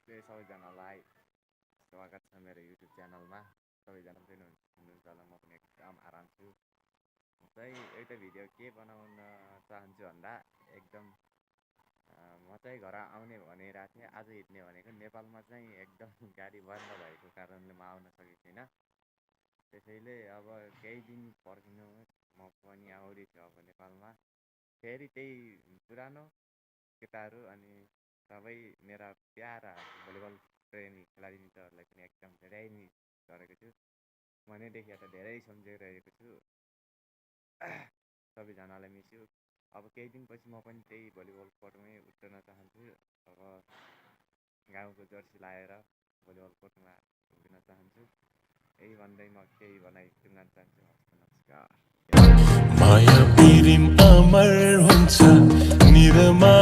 सबैजनालाई स्वागत छ मेरो युट्युब च्यानलमा। सबैजना पनि हुनुहुन्छ होला, म पनि एकदम आराम छु। चाहिँ एउटा भिडियो के बनाउन चाहन्छु भन्दा एकदम म चाहिँ घर आउने भनेको थिएँ, आज हिँड्ने भनेको। नेपालमा चाहिँ एकदम गाडी बन्द भएको कारणले म आउन सकेको थिइनँ। त्यसैले अब केही दिन पर्खिनु, म पनि आउँदै छु अब नेपालमा। फेरि त्यही पुरानो केटाहरू अनि सबै मेरा प्यारा भलिबल प्रेमी खेलाडी मित्रहरूलाई पनि एकदम धेरै मिस गरेको छु। भनेदेखि त धेरै सम्झिरहेको छु। सबैजनालाई मिस यु। अब केही दिनपछि म पनि त्यही भलिबल कोर्टमै उत्रन चाहन्छु। अब गाउँको जर्सी लाएर भलिबल कोर्टमा उभिन चाहन्छु। यही भन्दै म केही भनाइ टुङ्गाउन चाहन्छु। नमस्कार। माया प्रेम अमर हुन्छ निरमा